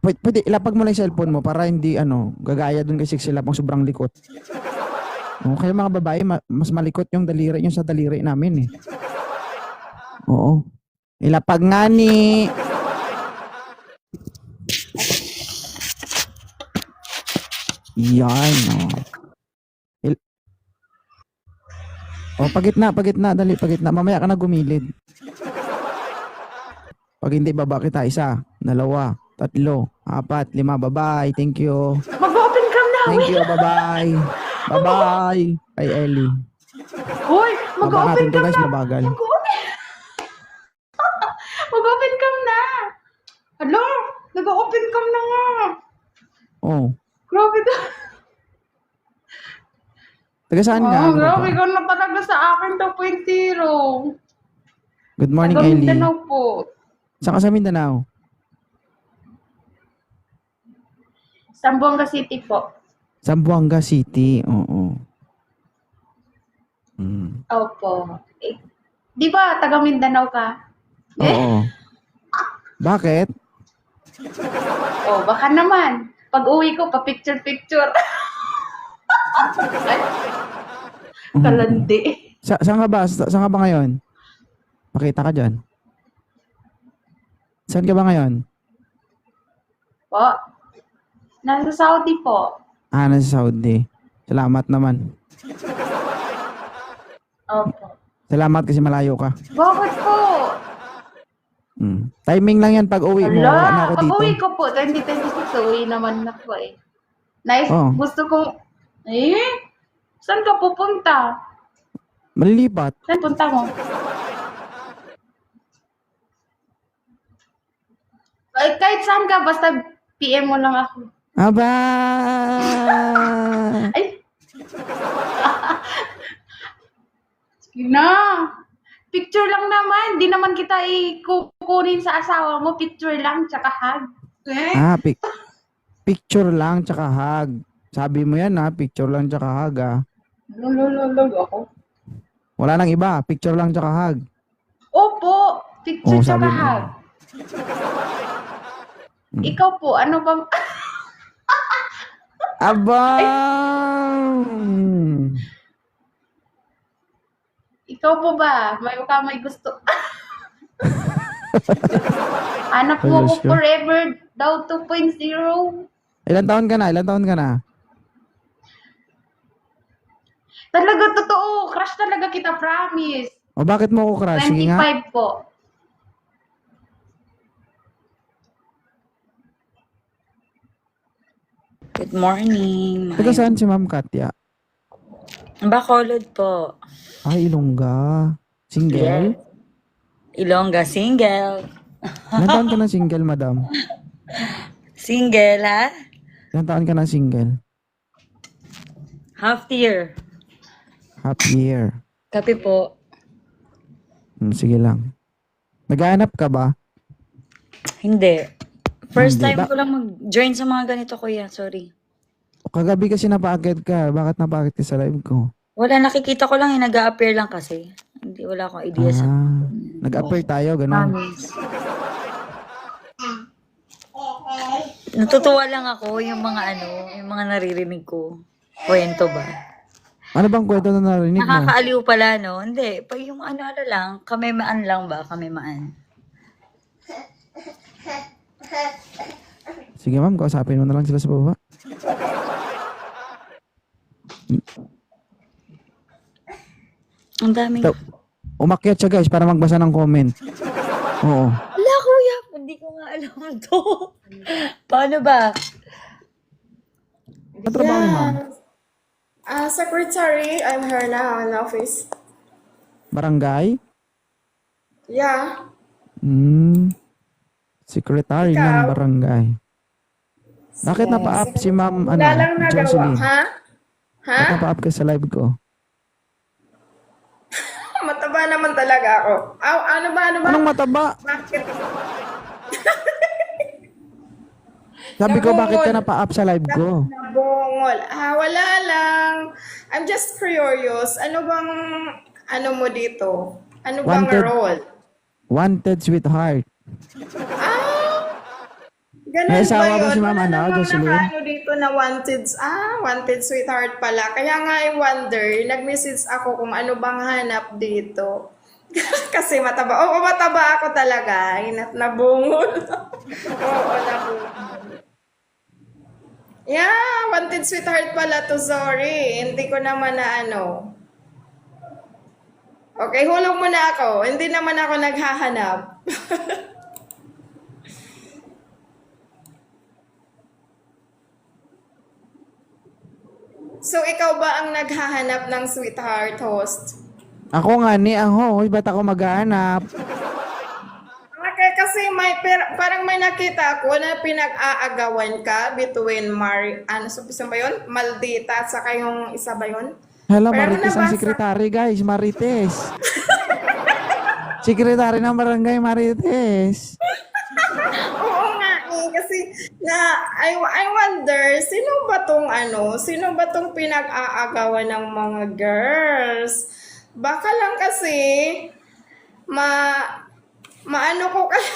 Pwede, ilapag mo lang yung cellphone mo para hindi, gagaya dun kay Sexy Love, ang sobrang likot. Kaya mga babae, mas malikot yung daliri nyo sa daliri namin eh. Oo. Ilapag nga ni. Yan, Il- pagitna, dali, pagitna. Mamaya ka na gumilid. Pag hindi, baba kita. 1, 2, 3, 4, 5. Bye-bye. Thank you. Mag-open cam na. Thank you. Bye-bye. Bye-bye. Ay, Ellie. Uy, Baba mag-open natin to cam guys, na. mabagal. Mag-open cam na. Hello? Nag-open cam na nga. Oh. Grabe to. Taga saan ka? Oh, grabe ka na talaga sa akin 2.0. Good morning, Taga Ellie. Mindanao po. Saan ka sa Mindanao? Zamboanga City po. Zamboanga City. Oo. Opo. Di ba taga Mindanao ka? Oo. Bakit? Oh, baka naman. Pag uwi ko, pa-picture-picture. Kalandi. Saan ka ba? Saan ka ba ngayon? Pakita ka dyan. Saan ka ba ngayon? Po. Nasa Saudi po. Nasa Saudi. Salamat naman. Opo. Salamat kasi malayo ka. Bakit po? Timing lang yan pag uwi mo. Wala na ako Pag dito. uwi ko po, 2026, uwi naman na po eh. Nice. Oh. Gusto ko, saan ka pupunta? Malilipat. Saan punta mo? Ay, kahit saan ka, basta PM mo lang ako. Aba! Ay! Sige na! Picture lang naman. Di naman kita ikukunin sa asawa mo. Picture lang, tsaka hug. Picture lang tsaka hug. Sabi mo yan picture lang tsaka hug Lulululog ako. Wala nang iba, picture lang tsaka hug. Opo! Picture tsaka sabi mo. hug. Ikaw po, ano bang... Aba! Ikaw po ba? May gusto. Hanap mo ko forever daw 2.0. Ilan taon ka na? Talaga totoo. Crush talaga kita, promise. O bakit mo ako crush? Sige nga. 25 po. Good morning. Taga saan si Ma'am Katya? Bacolod po. Ay, Ilongga. Single? Yes. Ilongga, single. Ilan taon ka na single, madam? Single, ha? Ilan taon ka na single? Half year. Half year. Kape po. Sige lang. Naghahanap ka ba? Hindi. First Hindi. time ko lang mag-join sa mga ganito, kuya. Sorry. Kagabi kasi napakit ka. Bakit napakit ka sa live ko? Wala, nakikita ko lang, nag-a-appear lang kasi. Hindi, wala akong idea sa... Nag-appear tayo, ganun. Promise. Natutuwa lang ako yung mga naririnig ko. Kwento ba? Ano bang kwento na narinig mo? Nakakaaliw pala, no? Hindi. Pag yung lang, kamimaan lang ba? Kamimaan. Sige ma'am, kausapin mo na lang sila sa baba. Ang daming... Umakyat siya guys para magbasa ng comment. Oo. Wala, kuya. Hindi ko nga alam to. Paano ba? Ano trabaho ni ma'am? Secretary, I'm here now in the office. Barangay? Yeah. Secretary ng Ikaw? barangay. Bakit napa-up si ma'am, Wala lang nagawa. Jocelyn? Ha? Bakit napa-up ka sa live ko? Mataba naman talaga ako. Ano ba? Anong mataba? Bakit? Sabi ko, Nabungol. bakit ka napa-up sa live ko? Nabungol. Wala lang. I'm just curious. Ano bang, mo dito? Ano bang Wanted. role? Wanted sweetheart. Ganun May ba asawa ba yun? si Ma'am, Wala ano, namang Jocelyn? nakaano dito na wanted. Wanted sweetheart pala. Kaya nga I wonder, nag-message ako kung ano bang hanap dito. Kasi mataba. Oo, mataba ako talaga. Nabungol. Oo, nabungol. Yeah, wanted sweetheart pala to. Sorry. Hindi ko naman na ano. Okay, hulog mo na ako. Hindi naman ako naghahanap. So, ikaw ba ang naghahanap ng sweetheart host? Ako nga ni ang host, ba't ako maghahanap? Okay, kasi parang may nakita ako na pinag-aagawan ka between isa ba yun? Maldita at saka yung isa ba yun? Hala, Parang Marites ang nabasa- sekretary, guys. Marites. Sekretary ng barangay, Marites. Oo nga kasi I wonder, sino ba tong pinag-aagawan ng mga girls? Baka lang kasi, maano ko kayo.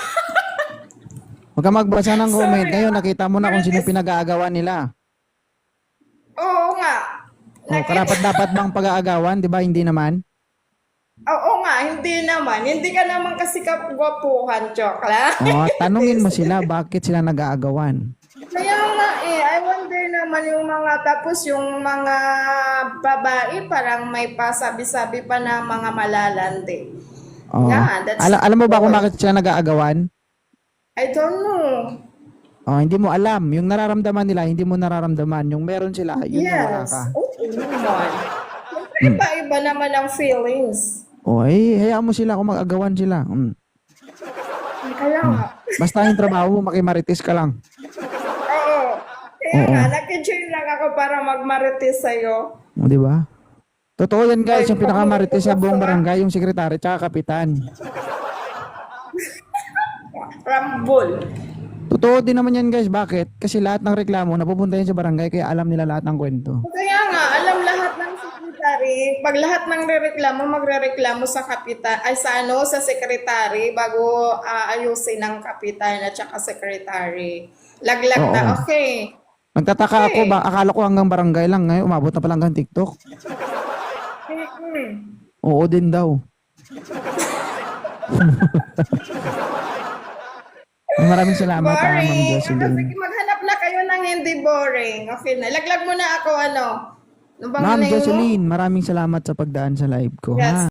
Huwag ka magbasa ng comment. Sorry, Ngayon, nakita mo na kung sino pinag-aagawan nila. Oo nga. O, karapat dapat bang pag-aagawan? Di ba? Hindi naman. Oo nga, hindi naman. Hindi ka naman kasi kapwapuhan, Chokla. O, tanungin mo sila, bakit sila nag-aagawan? Kaya nga I wonder naman yung yung mga babae parang may pasabi-sabi pa na mga malalandi. O. Yeah, that's- Alam mo ba kung bakit sila nag-aagawan? I don't know. O, hindi mo alam. Yung nararamdaman nila, hindi mo nararamdaman. Yung meron sila, yun yung wala Yes. ka. Oo naman. Siyempre, iba-iba naman ang feelings. O, hayaan mo sila kung mag-agawan sila. Kaya nga. Basta yung trabaho mo, makimarites ka lang. Oo. Kaya nga, nag-join lang ako para magmarites sa'yo. O, di ba? Totoo yan, guys. Yung Ay, pinakamarites sa buong gusto ka? barangay, yung sekretary tsaka kapitan. Rambol. Totoo din naman yan, guys. Bakit? Kasi lahat ng reklamo napupunta yan sa barangay kaya alam nila lahat ng kwento. Kaya nga, alam lahat ng sekretary, pag lahat ng magrereklamo sa kapitan, sa sekretary bago ayusin ng kapitan at saka sekretary. Laglag Oo. na, okay. Nagtataka ako, akala ko hanggang barangay lang. Ngayon, umabot na pala hanggang TikTok. Mm-mm. Oo din daw. Maraming salamat, Ma'am Boring. Jocelyn. Sige, maghanap na kayo ng hindi boring. Okay na. Laglag mo na ako, ano? Ano bang Ma'am name mo? Jocelyn, maraming salamat sa pagdaan sa live ko. Yes. Ha?